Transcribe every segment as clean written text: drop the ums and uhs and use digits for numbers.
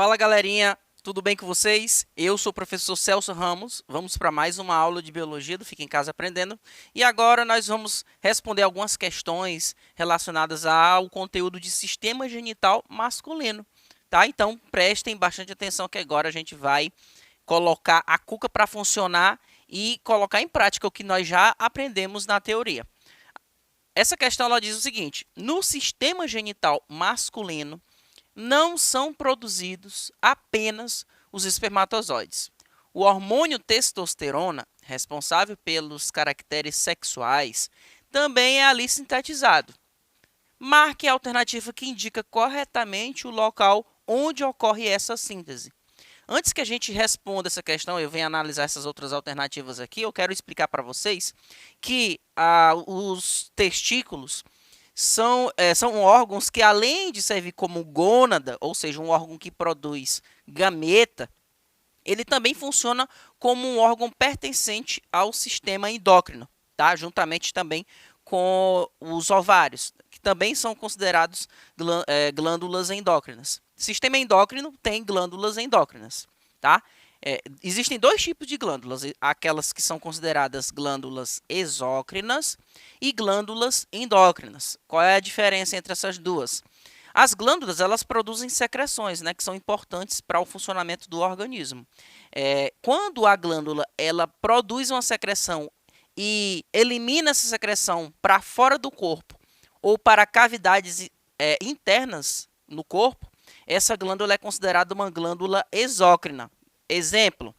Fala galerinha, tudo bem com vocês? Eu sou o professor Celso Ramos, vamos para mais uma aula de Biologia do Fica em Casa Aprendendo e agora nós vamos responder algumas questões relacionadas ao conteúdo de sistema genital masculino, tá? Então prestem bastante atenção que agora a gente vai colocar a cuca para funcionar e colocar em prática o que nós já aprendemos na teoria. Essa questão ela diz o seguinte: no sistema genital masculino não são produzidos apenas os espermatozoides. O hormônio testosterona, responsável pelos caracteres sexuais, também é ali sintetizado. Marque a alternativa que indica corretamente o local onde ocorre essa síntese. Antes que a gente responda essa questão, eu venho analisar essas outras alternativas aqui, eu quero explicar para vocês que os testículos são órgãos que, além de servir como gônada, ou seja, um órgão que produz gameta, ele também funciona como um órgão pertencente ao sistema endócrino, tá? Juntamente também com os ovários, que também são considerados glândulas endócrinas. Sistema endócrino tem glândulas endócrinas, tá? Existem dois tipos de glândulas, aquelas que são consideradas glândulas exócrinas e glândulas endócrinas. Qual é a diferença entre essas duas? As glândulas elas produzem secreções, né, que são importantes para o funcionamento do organismo. Quando a glândula ela produz uma secreção e elimina essa secreção para fora do corpo ou para cavidades internas no corpo, essa glândula é considerada uma glândula exócrina. Exemplo,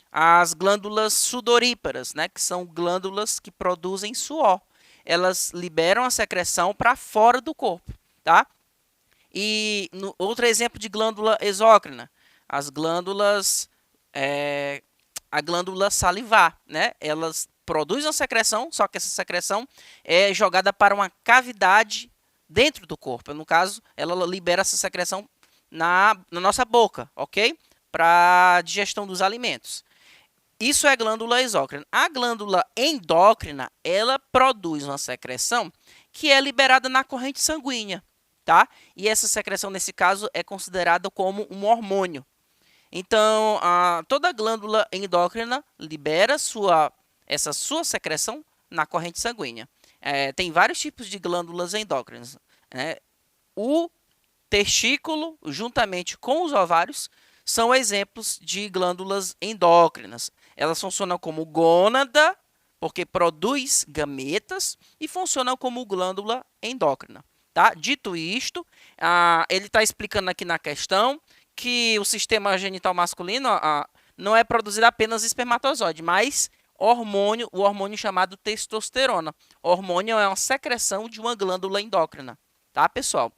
as glândulas sudoríparas, né, que são glândulas que produzem suor. Elas liberam a secreção para fora do corpo, tá? E outro exemplo de glândula exócrina, as glândulas, a glândula salivar, né? Elas produzem a secreção, só que essa secreção é jogada para uma cavidade dentro do corpo. No caso, ela libera essa secreção na nossa boca, ok? Para a digestão dos alimentos. Isso é glândula exócrina. A glândula endócrina, ela produz uma secreção que é liberada na corrente sanguínea, tá? E essa secreção, nesse caso, é considerada como um hormônio. Então, toda glândula endócrina libera essa sua secreção na corrente sanguínea. Tem vários tipos de glândulas endócrinas, né? O testículo, juntamente com os ovários, são exemplos de glândulas endócrinas. Elas funcionam como gônada, porque produz gametas, e funcionam como glândula endócrina. Tá? Dito isto, ele está explicando aqui na questão que o sistema genital masculino não é produzido apenas espermatozoide, mas o hormônio chamado testosterona. O hormônio é uma secreção de uma glândula endócrina, tá, pessoal?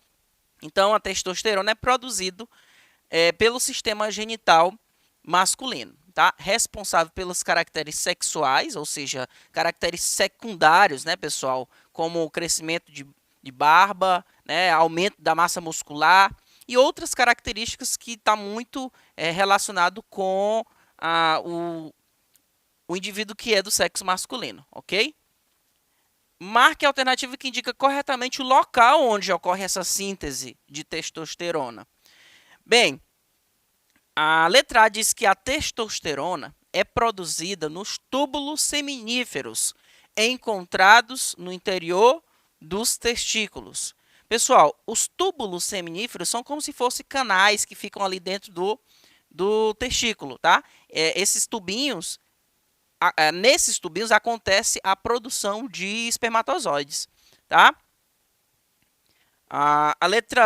Então, a testosterona é produzido pelo sistema genital masculino, tá? Responsável pelos caracteres sexuais, ou seja, caracteres secundários, né, pessoal? Como o crescimento de barba, né, aumento da massa muscular e outras características que está muito relacionado com o indivíduo que é do sexo masculino, ok? Marque a alternativa que indica corretamente o local onde ocorre essa síntese de testosterona. Bem, a letra A diz que a testosterona é produzida nos túbulos seminíferos encontrados no interior dos testículos. Pessoal, os túbulos seminíferos são como se fossem canais que ficam ali dentro do testículo, tá? Esses tubinhos, nesses tubinhos acontece a produção de espermatozoides, tá?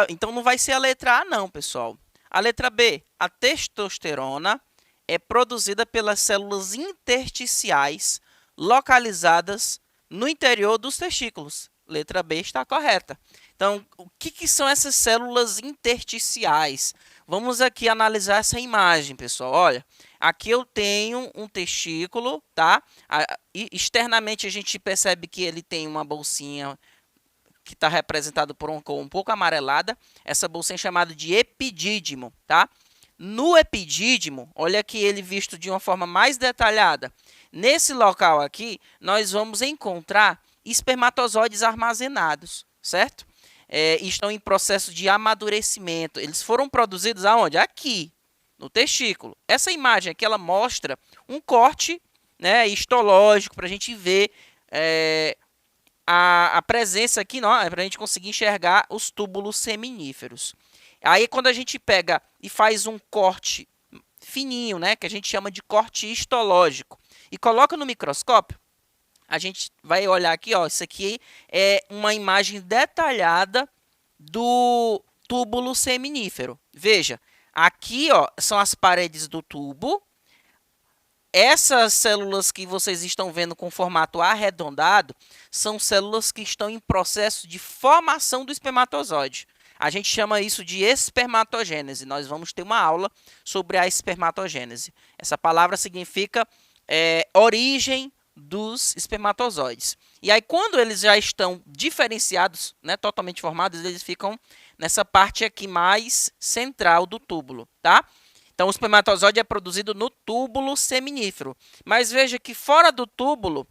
Então não vai ser a letra A não, pessoal. A letra B, a testosterona é produzida pelas células intersticiais localizadas no interior dos testículos. Letra B está correta. Então, o que são essas células intersticiais? Vamos aqui analisar essa imagem, pessoal. Olha, aqui eu tenho um testículo, tá? Externamente a gente percebe que ele tem uma bolsinha que está representada por uma cor um pouco amarelada. Essa bolsinha é chamada de epidídimo, tá? No epidídimo, olha aqui ele visto de uma forma mais detalhada. Nesse local aqui, nós vamos encontrar espermatozoides armazenados, certo? estão em processo de amadurecimento. Eles foram produzidos aonde? Aqui, no testículo. Essa imagem aqui, ela mostra um corte, né, histológico, para a gente ver a presença aqui, para a gente conseguir enxergar os túbulos seminíferos. Aí, quando a gente pega e faz um corte fininho, né, que a gente chama de corte histológico, e coloca no microscópio, a gente vai olhar aqui, ó, isso aqui é uma imagem detalhada do túbulo seminífero. Veja, aqui, ó, são as paredes do tubo. Essas células que vocês estão vendo com formato arredondado são células que estão em processo de formação do espermatozoide. A gente chama isso de espermatogênese. Nós vamos ter uma aula sobre a espermatogênese. Essa palavra significa origem dos espermatozoides. E aí, quando eles já estão diferenciados, né, totalmente formados, eles ficam nessa parte aqui mais central do túbulo, tá? Então, o espermatozoide é produzido no túbulo seminífero. Mas veja que fora do túbulo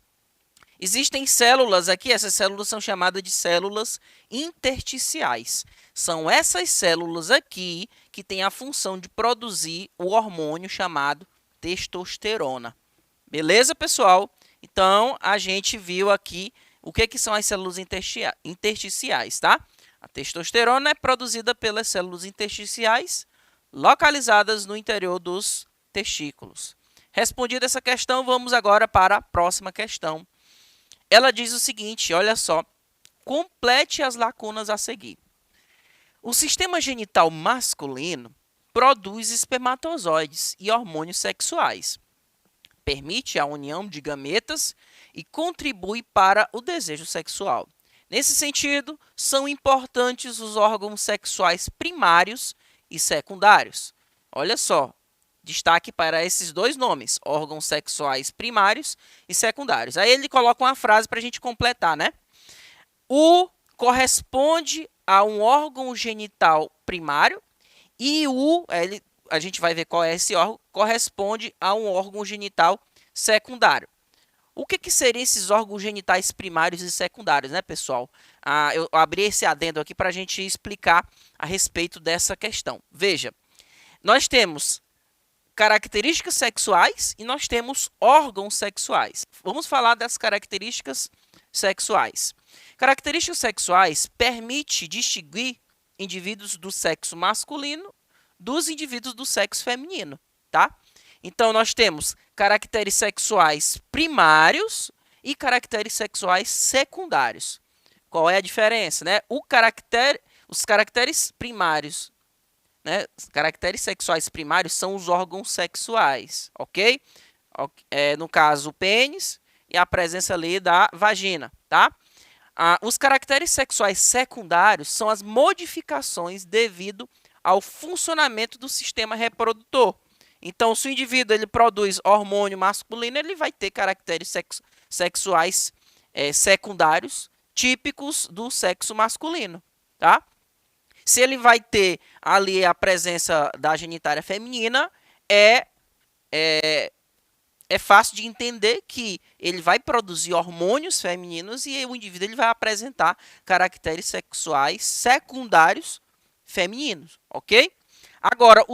existem células aqui. Essas células são chamadas de células intersticiais. São essas células aqui que têm a função de produzir o hormônio chamado testosterona. Beleza, pessoal? Então, a gente viu aqui o que são as células intersticiais, tá? A testosterona é produzida pelas células intersticiais localizadas no interior dos testículos. Respondida essa questão, vamos agora para a próxima questão. Ela diz o seguinte, olha só, complete as lacunas a seguir. O sistema genital masculino produz espermatozoides e hormônios sexuais, permite a união de gametas e contribui para o desejo sexual. Nesse sentido, são importantes os órgãos sexuais primários e secundários. Olha só, destaque para esses dois nomes, órgãos sexuais primários e secundários. Aí ele coloca uma frase para a gente completar, né? O corresponde a um órgão genital primário e a gente vai ver qual é esse órgão, corresponde a um órgão genital secundário. O que seriam esses órgãos genitais primários e secundários, né, pessoal? Eu abri esse adendo aqui para a gente explicar a respeito dessa questão. Veja, nós temos características sexuais e nós temos órgãos sexuais. Vamos falar das características sexuais. Características sexuais permitem distinguir indivíduos do sexo masculino dos indivíduos do sexo feminino, tá? Então, nós temos caracteres sexuais primários e caracteres sexuais secundários. Qual é a diferença, né? Os caracteres primários, né? Os caracteres sexuais primários são os órgãos sexuais, ok? No caso, o pênis e a presença ali da vagina, tá? Os caracteres sexuais secundários são as modificações devido ao funcionamento do sistema reprodutor. Então, se o indivíduo ele produz hormônio masculino, ele vai ter caracteres sexuais secundários típicos do sexo masculino, tá? Se ele vai ter ali a presença da genitália feminina, é fácil de entender que ele vai produzir hormônios femininos e o indivíduo ele vai apresentar caracteres sexuais secundários femininos, ok? Agora,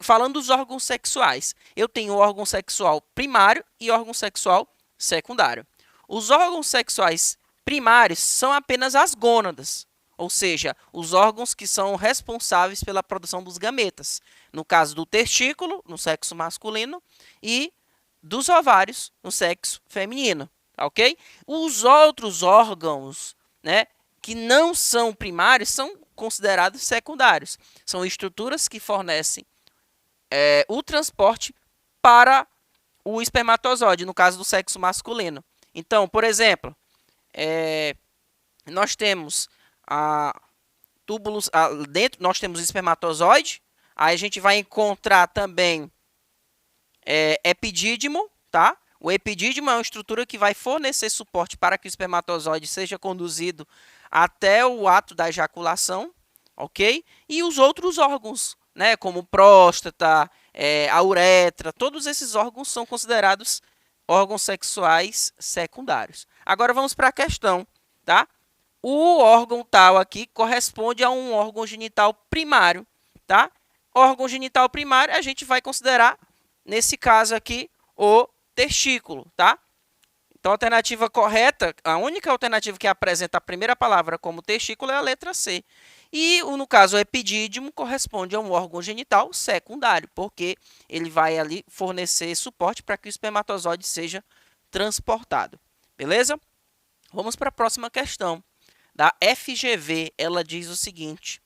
falando dos órgãos sexuais, eu tenho órgão sexual primário e órgão sexual secundário. Os órgãos sexuais primários são apenas as gônadas, ou seja, os órgãos que são responsáveis pela produção dos gametas. No caso do testículo, no sexo masculino, e dos ovários, no sexo feminino, ok? Os outros órgãos, né, que não são primários são considerados secundários. São estruturas que fornecem o transporte para o espermatozoide, no caso do sexo masculino. Então, por exemplo, nós temos túbulos, dentro nós temos espermatozoide, aí a gente vai encontrar também epidídimo, tá? O epidídimo é uma estrutura que vai fornecer suporte para que o espermatozoide seja conduzido até o ato da ejaculação, ok? E os outros órgãos, né, como próstata, a uretra, todos esses órgãos são considerados órgãos sexuais secundários. Agora vamos para a questão, tá? o órgão tal aqui corresponde a um órgão genital primário, tá? Órgão genital primário a gente vai considerar, nesse caso aqui, o testículo, tá? Então, a alternativa correta, a única alternativa que apresenta a primeira palavra como testículo é a letra C. E, no caso, o epidídimo corresponde a um órgão genital secundário, porque ele vai ali fornecer suporte para que o espermatozoide seja transportado. Beleza? Vamos para a próxima questão. Da FGV, ela diz o seguinte: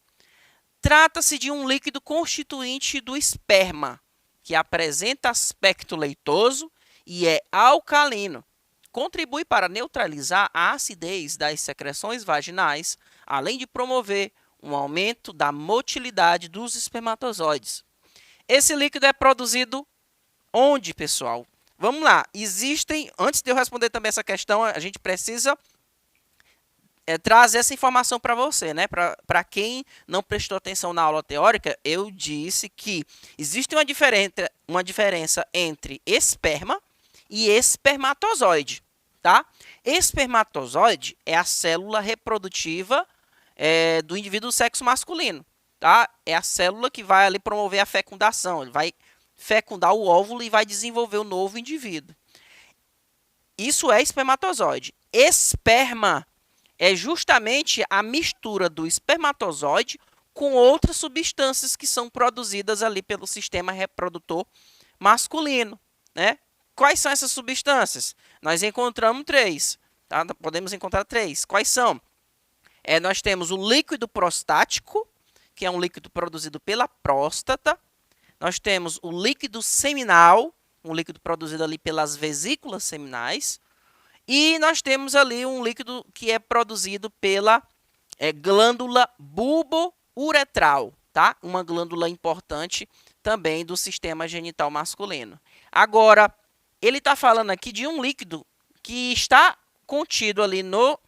trata-se de um líquido constituinte do esperma, que apresenta aspecto leitoso e é alcalino. Contribui para neutralizar a acidez das secreções vaginais, além de promover um aumento da motilidade dos espermatozoides. Esse líquido é produzido onde, pessoal? Vamos lá. Antes de eu responder também essa questão, a gente precisa trazer essa informação para você, né? Para quem não prestou atenção na aula teórica, eu disse que existe uma diferença entre esperma e espermatozoide, tá? Espermatozoide é a célula reprodutiva do indivíduo do sexo masculino, tá? É a célula que vai ali promover a fecundação, ele vai fecundar o óvulo e vai desenvolver o novo indivíduo. Isso é espermatozoide. Esperma é justamente a mistura do espermatozoide com outras substâncias que são produzidas ali pelo sistema reprodutor masculino, né? Quais são essas substâncias? Nós encontramos 3, tá? Podemos encontrar 3. Quais são? Nós temos o líquido prostático, que é um líquido produzido pela próstata. Nós temos o líquido seminal, um líquido produzido ali pelas vesículas seminais. E nós temos ali um líquido que é produzido pela glândula bulbo-uretral, tá? Uma glândula importante também do sistema genital masculino. Agora, ele está falando aqui de um líquido que está contido ali no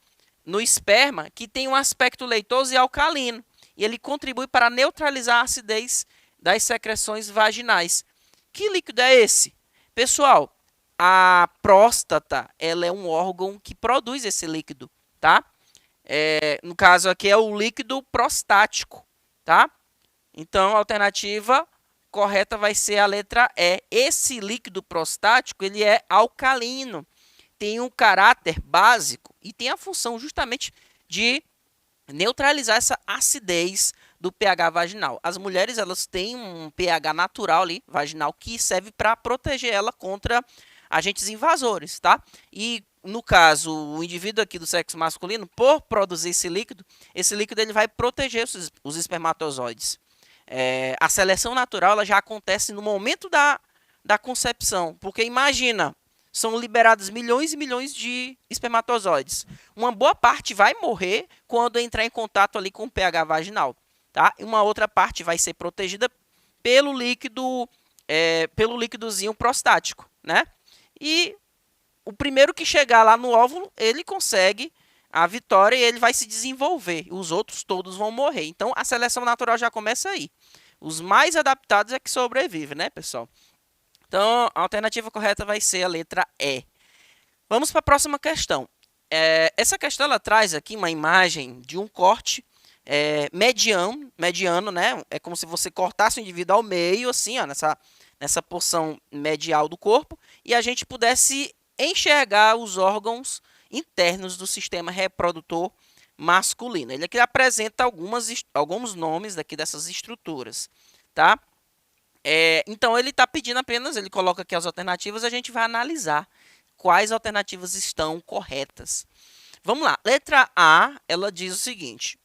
esperma, que tem um aspecto leitoso e alcalino. E ele contribui para neutralizar a acidez das secreções vaginais. Que líquido é esse? Pessoal, a próstata, ela é um órgão que produz esse líquido, tá? No caso aqui é o líquido prostático, tá? Então, a alternativa correta vai ser a letra E. Esse líquido prostático, ele é alcalino, tem um caráter básico e tem a função justamente de neutralizar essa acidez do pH vaginal. As mulheres, elas têm um pH natural ali, vaginal, que serve para proteger ela contra agentes invasores, tá? E, no caso, o indivíduo aqui do sexo masculino, por produzir esse líquido ele vai proteger os espermatozoides. A seleção natural ela já acontece no momento da concepção, porque imagina, são liberados milhões e milhões de espermatozoides. Uma boa parte vai morrer quando entrar em contato ali com o pH vaginal, tá? E uma outra parte vai ser protegida pelo líquidozinho prostático, né? E o primeiro que chegar lá no óvulo, ele consegue a vitória e ele vai se desenvolver. Os outros todos vão morrer. Então, a seleção natural já começa aí. Os mais adaptados é que sobrevivem, né, pessoal? Então, a alternativa correta vai ser a letra E. Vamos para a próxima questão. Essa questão ela traz aqui uma imagem de um corte mediano, né? É como se você cortasse o indivíduo ao meio, assim, ó, nessa porção medial do corpo, e a gente pudesse enxergar os órgãos internos do sistema reprodutor masculino. Ele aqui apresenta alguns nomes daqui dessas estruturas, tá? Então, ele está pedindo apenas, ele coloca aqui as alternativas, a gente vai analisar quais alternativas estão corretas. Vamos lá. Letra A, ela diz o seguinte: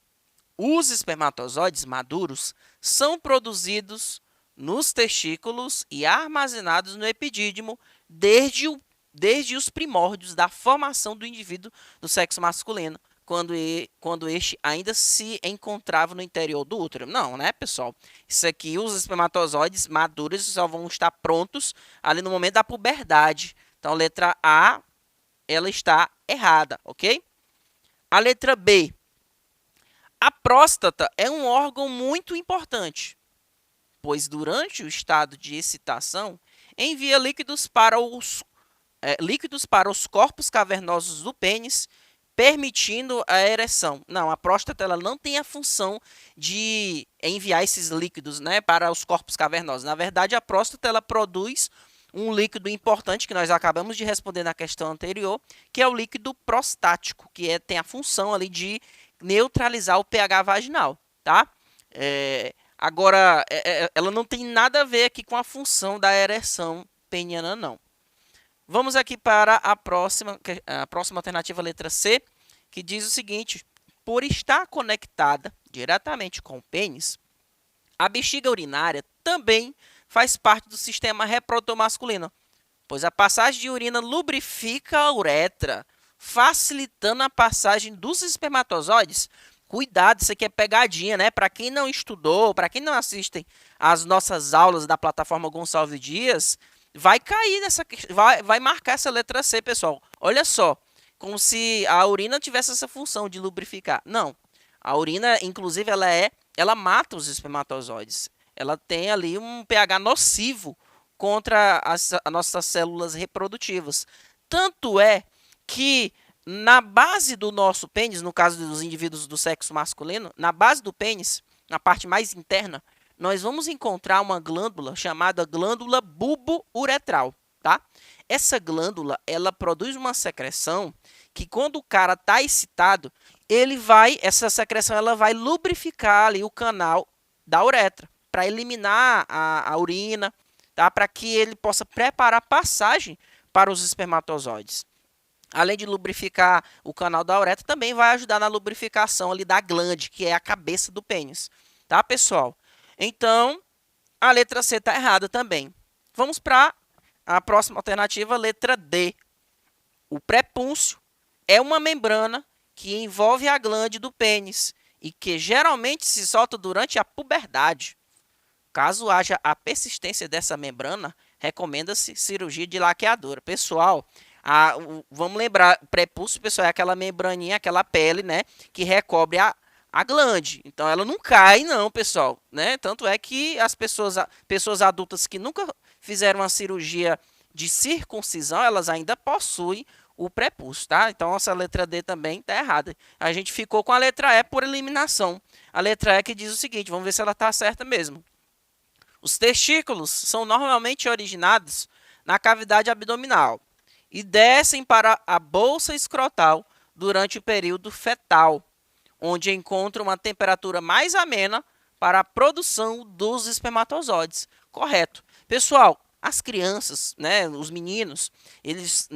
os espermatozoides maduros são produzidos nos testículos e armazenados no epidídimo desde os primórdios da formação do indivíduo do sexo masculino, quando este ainda se encontrava no interior do útero. Não, né, pessoal? Isso aqui, os espermatozoides maduros só vão estar prontos ali no momento da puberdade. Então, a letra A, ela está errada, ok? A letra B. A próstata é um órgão muito importante, pois durante o estado de excitação envia líquidos para os corpos cavernosos do pênis permitindo a ereção. Não, a próstata ela não tem a função de enviar esses líquidos, né, para os corpos cavernosos. Na verdade, a próstata ela produz um líquido importante que nós acabamos de responder na questão anterior, que é o líquido prostático, que tem a função ali de neutralizar o pH vaginal, tá? Agora, ela não tem nada a ver aqui com a função da ereção peniana, não. Vamos aqui para a próxima alternativa, letra C, que diz o seguinte: por estar conectada diretamente com o pênis, a bexiga urinária também faz parte do sistema reprodutor masculino, pois a passagem de urina lubrifica a uretra, facilitando a passagem dos espermatozoides. Cuidado, isso aqui é pegadinha, né? Para quem não estudou, para quem não assiste às nossas aulas da plataforma Gonçalves Dias, vai cair nessa, vai marcar essa letra C, pessoal. Olha só, como se a urina tivesse essa função de lubrificar. Não, a urina, inclusive, ela mata os espermatozoides. Ela tem ali um pH nocivo contra as nossas células reprodutivas. Tanto é que na base do nosso pênis, no caso dos indivíduos do sexo masculino, na base do pênis, na parte mais interna, nós vamos encontrar uma glândula chamada glândula bulbo-uretral, tá? Essa glândula, ela produz uma secreção que quando o cara está excitado, essa secreção ela vai lubrificar ali o canal da uretra para eliminar a urina, tá? Para que ele possa preparar a passagem para os espermatozoides. Além de lubrificar o canal da uretra, também vai ajudar na lubrificação ali da glande, que é a cabeça do pênis, tá, pessoal? Então, a letra C está errada também. Vamos para a próxima alternativa, letra D. O prepúncio é uma membrana que envolve a glande do pênis e que geralmente se solta durante a puberdade. Caso haja a persistência dessa membrana, recomenda-se cirurgia de laqueadura. Pessoal, vamos lembrar, prepúncio, pessoal, é aquela membraninha, aquela pele, né, que recobre a glande. Então, ela não cai, não, pessoal, né? Tanto é que as pessoas adultas que nunca fizeram uma cirurgia de circuncisão, elas ainda possuem o prepúcio, tá? Então, essa letra D também está errada. A gente ficou com a letra E por eliminação. A letra E que diz o seguinte, vamos ver se ela está certa mesmo. Os testículos são normalmente originados na cavidade abdominal e descem para a bolsa escrotal durante o período fetal, onde encontram uma temperatura mais amena para a produção dos espermatozoides. Correto. Pessoal, as crianças, né, os meninos, eles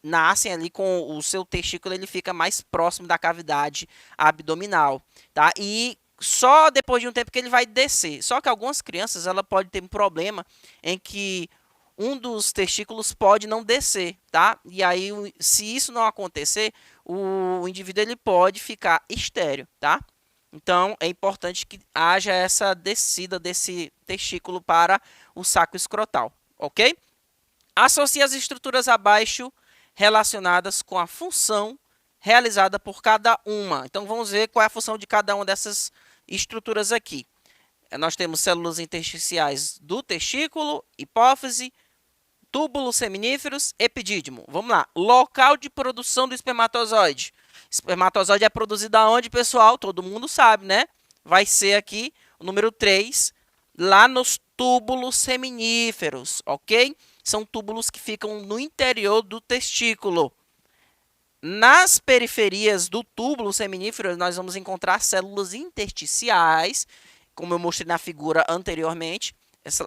nascem ali com o seu testículo, ele fica mais próximo da cavidade abdominal, tá? E só depois de um tempo que ele vai descer. Só que algumas crianças, ela pode ter um problema em que um dos testículos pode não descer, tá? E aí, se isso não acontecer, o indivíduo ele pode ficar estéril, tá? Então, é importante que haja essa descida desse testículo para o saco escrotal, ok? Associe as estruturas abaixo relacionadas com a função realizada por cada uma. Então, vamos ver qual é a função de cada uma dessas estruturas aqui. Nós temos células intersticiais do testículo, hipófise, túbulos seminíferos, epidídimo. Vamos lá. Local de produção do espermatozoide. Espermatozoide é produzido aonde, pessoal? Todo mundo sabe, né? Vai ser aqui o número 3, lá nos túbulos seminíferos, ok? São túbulos que ficam no interior do testículo. Nas periferias do túbulo seminífero, nós vamos encontrar células intersticiais, como eu mostrei na figura anteriormente.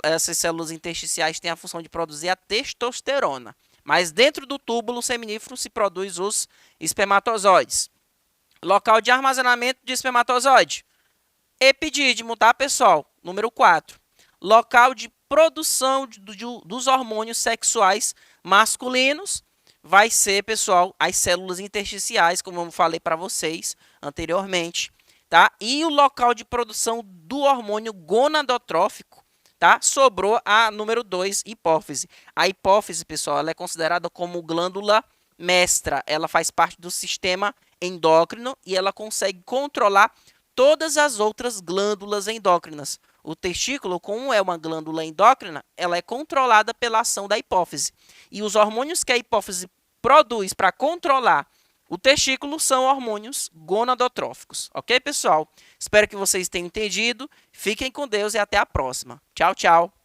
Essas células intersticiais têm a função de produzir a testosterona. Mas dentro do túbulo seminífero se produz os espermatozoides. Local de armazenamento de espermatozoide. Epidídimo, tá, pessoal? Número 4. Local de produção dos hormônios sexuais masculinos. Vai ser, pessoal, as células intersticiais, como eu falei para vocês anteriormente, tá? E o local de produção do hormônio gonadotrófico, tá? Sobrou a número 2, hipófise. A hipófise, pessoal, ela é considerada como glândula mestra. Ela faz parte do sistema endócrino e ela consegue controlar todas as outras glândulas endócrinas. O testículo, como é uma glândula endócrina, ela é controlada pela ação da hipófise. E os hormônios que a hipófise produz para controlar O testículo são hormônios gonadotróficos, ok, pessoal? Espero que vocês tenham entendido. Fiquem com Deus e até a próxima. Tchau, tchau.